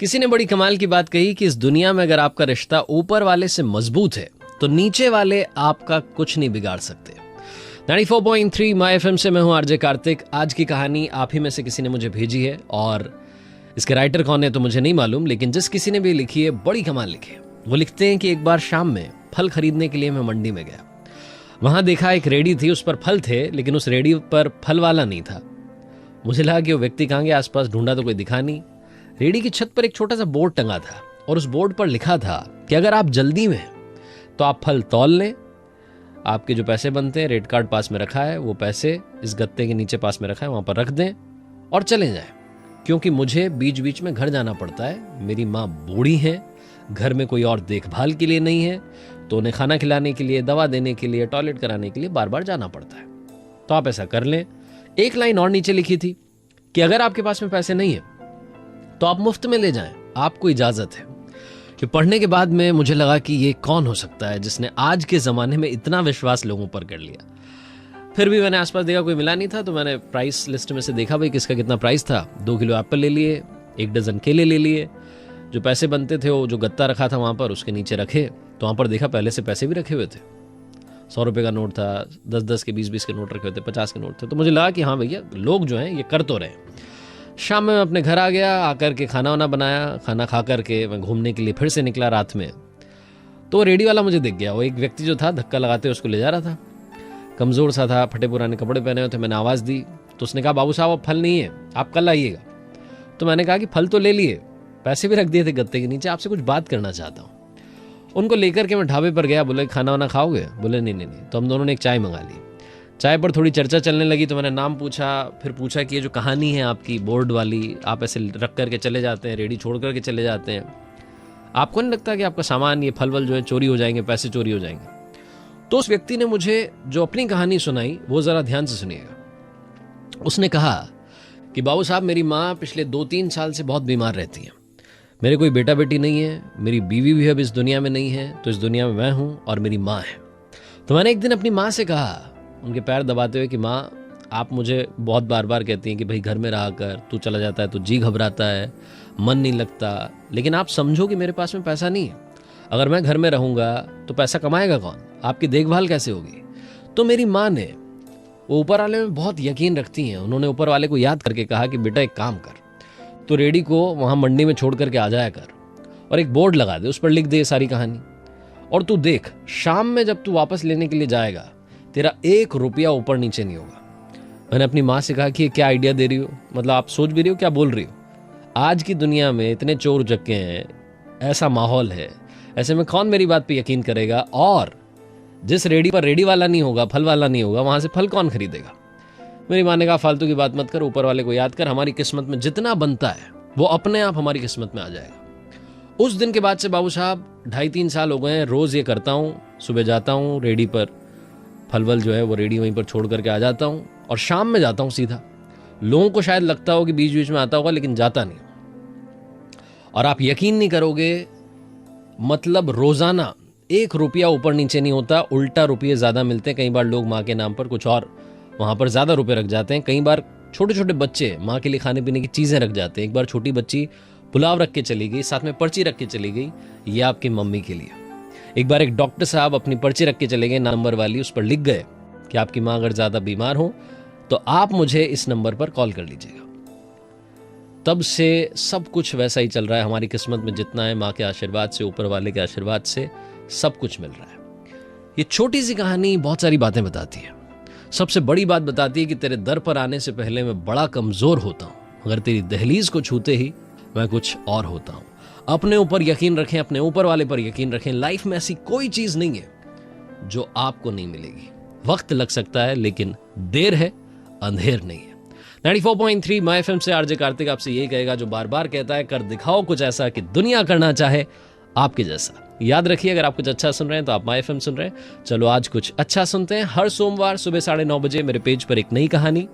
किसी ने बड़ी कमाल की बात कही कि इस दुनिया में अगर आपका रिश्ता ऊपर वाले से मजबूत है तो नीचे वाले आपका कुछ नहीं बिगाड़ सकते। 94.3 माय एफएम से मैं हूं आरजे कार्तिक। आज की कहानी आप ही में से किसी ने मुझे भेजी है और इसके राइटर कौन है तो मुझे नहीं मालूम, लेकिन जिस किसी ने भी लिखी है बड़ी कमाल लिखी है। वो लिखते हैं कि एक बार शाम में फल खरीदने के लिए मैं मंडी में गया। वहां देखा एक रेडी थी, उस पर फल थे, लेकिन उस रेडी पर फल वाला नहीं था। मुझे लगा कि वो व्यक्ति कहाँ गया, आसपास ढूंढा तो कोई दिखा नहीं। रेडी की छत पर एक छोटा सा बोर्ड टंगा था और उस बोर्ड पर लिखा था कि अगर आप जल्दी में हैं तो आप फल तौल लें, आपके जो पैसे बनते हैं रेट कार्ड पास में रखा है, वो पैसे इस गत्ते के नीचे पास में रखा है, वहां पर रख दें और चले जाएं, क्योंकि मुझे बीच बीच में घर जाना पड़ता है। मेरी माँ बूढ़ी है, घर में कोई और देखभाल के लिए नहीं है, तो उन्हें खाना खिलाने के लिए, दवा देने के लिए, टॉयलेट कराने के लिए बार बार जाना पड़ता है। तो आप ऐसा कर लें। एक लाइन और नीचे लिखी थी कि अगर आपके पास में पैसे नहीं है तो आप मुफ्त में ले जाएं, आपको इजाजत है। कि पढ़ने के बाद में मुझे लगा कि ये कौन हो सकता है जिसने आज के जमाने में इतना विश्वास लोगों पर कर लिया। फिर भी मैंने आसपास देखा, कोई मिला नहीं था, तो मैंने प्राइस लिस्ट में से देखा भाई किसका कितना प्राइस था। 2 किलो एप्पल ले लिए, 1 डजन केले ले लिए। जो पैसे बनते थे वो जो गत्ता रखा था वहां पर उसके नीचे रखे, तो वहां पर देखा पहले से पैसे भी रखे हुए थे। 100 रुपए का नोट था, 10-10 के, 20-20 के नोट रखे हुए थे, 50 के नोट थे। तो मुझे लगा कि हाँ भैया लोग जो हैं ये कर तो रहे। शाम में मैं अपने घर आ गया, आकर के खाना वाना बनाया। खाना खा करके मैं घूमने के लिए फिर से निकला रात में। तो रेडी वाला मुझे दिख गया। वो एक व्यक्ति जो था धक्का लगाते उसको ले जा रहा था, कमज़ोर सा था, फटे पुराने कपड़े पहने हुए थे। मैंने आवाज़ दी तो उसने कहा, बाबू साहब अब फल नहीं है, आप कल आइएगा। तो मैंने कहा कि फल तो ले लिए, पैसे भी रख दिए थे गत्ते के नीचे, आपसे कुछ बात करना चाहता हूँ। उनको लेकर के मैं ढाबे पर गया। बोले खाना वाना खाओगे? बोले नहीं। तो हम दोनों ने एक चाय मंगा ली। चाय पर थोड़ी चर्चा चलने लगी तो मैंने नाम पूछा, फिर पूछा कि ये जो कहानी है आपकी बोर्ड वाली, आप ऐसे रख करके चले जाते हैं, रेडी छोड़ करके चले जाते हैं, आपको नहीं लगता कि आपका सामान, ये फल वल जो है चोरी हो जाएंगे, पैसे चोरी हो जाएंगे? तो उस व्यक्ति ने मुझे जो अपनी कहानी सुनाई वो ज़रा ध्यान से सुनिएगा। उसने कहा कि बाबू साहब मेरी माँ पिछले 2-3 साल से बहुत बीमार रहती हैं। मेरे कोई बेटा बेटी नहीं है, मेरी बीवी भी अब इस दुनिया में नहीं है, तो इस दुनिया में मैं हूँ और मेरी माँ है। तो मैंने एक दिन अपनी माँ से कहा, उनके पैर दबाते हुए, कि माँ आप मुझे बहुत बार बार कहती हैं कि भाई घर में रहा कर, तू चला जाता है तो जी घबराता है, मन नहीं लगता, लेकिन आप समझो कि मेरे पास में पैसा नहीं है। अगर मैं घर में रहूँगा तो पैसा कमाएगा कौन, आपकी देखभाल कैसे होगी? तो मेरी माँ ने, वो ऊपर वाले में बहुत यकीन रखती हैं, उन्होंने ऊपर वाले को याद करके कहा कि बेटा एक काम कर, तो रेडी को वहाँ मंडी में छोड़ करके आ जाया कर और एक बोर्ड लगा दे, उस पर लिख दे सारी कहानी, और तू देख शाम में जब तू वापस लेने के लिए जाएगा तेरा 1 रुपया ऊपर नीचे नहीं होगा। मैंने अपनी माँ से कहा कि ये क्या आइडिया दे रही हो, मतलब आप सोच भी रही हो क्या बोल रही हो? आज की दुनिया में इतने चोर उचक्के हैं, ऐसा माहौल है, ऐसे में कौन मेरी बात पे यकीन करेगा? और जिस रेडी पर रेडी वाला नहीं होगा, फल वाला नहीं होगा, वहां से फल कौन खरीदेगा? मेरी माँ ने कहा फालतू की बात मत कर, ऊपर वाले को याद कर, हमारी किस्मत में जितना बनता है वो अपने आप हमारी किस्मत में आ जाएगा। उस दिन के बाद से बाबू साहब 2.5-3 साल हो गए हैं, रोज ये करता हूँ। सुबह जाता हूँ रेडी पर, फल वल जो है वो रेडी वहीं पर छोड़ करके आ जाता हूँ और शाम में जाता हूँ सीधा। लोगों को शायद लगता हो कि बीच बीच में आता होगा, लेकिन जाता नहीं। और आप यकीन नहीं करोगे, मतलब रोजाना 1 रुपया ऊपर नीचे नहीं होता, उल्टा रुपये ज्यादा मिलते हैं। कई बार लोग माँ के नाम पर कुछ और वहां पर ज्यादा रुपए रख जाते हैं। कई बार छोटे छोटे बच्चे माँ के लिए खाने पीने की चीजें रख जाते हैं। एक बार छोटी बच्ची पुलाव रख के चली गई, साथ में पर्ची रख के चली गई, ये आपकी मम्मी के लिए। एक बार एक डॉक्टर साहब अपनी पर्ची रख के चले गए नंबर वाली, उस पर लिख गए कि आपकी माँ अगर ज्यादा बीमार हो तो आप मुझे इस नंबर पर कॉल कर लीजिएगा। तब से सब कुछ वैसा ही चल रहा है। हमारी किस्मत में जितना है माँ के आशीर्वाद से, ऊपर वाले के आशीर्वाद से सब कुछ मिल रहा है। ये छोटी सी कहानी बहुत सारी बातें बताती है। सबसे बड़ी बात बताती है कि तेरे दर पर आने से पहले मैं बड़ा कमजोर होता हूं, मगर तेरी दहलीज को छूते ही मैं कुछ और होता हूं। अपने ऊपर यकीन रखें, अपने ऊपर वाले पर यकीन रखें। लाइफ में ऐसी कोई चीज नहीं है जो आपको नहीं मिलेगी। वक्त लग सकता है लेकिन देर है, अंधेर नहीं है। 94.3 माय एफएम से आरजे कार्तिक आपसे यही कहेगा जो बार बार कहता है, कर दिखाओ कुछ ऐसा कि दुनिया करना चाहे आपके जैसा। याद रखिए, अगर आप कुछ अच्छा सुन रहे हैं तो आप माय एफएम सुन रहे हैं। चलो आज कुछ अच्छा सुनते हैं। हर सोमवार सुबह 9:30 बजे मेरे पेज पर एक नई कहानी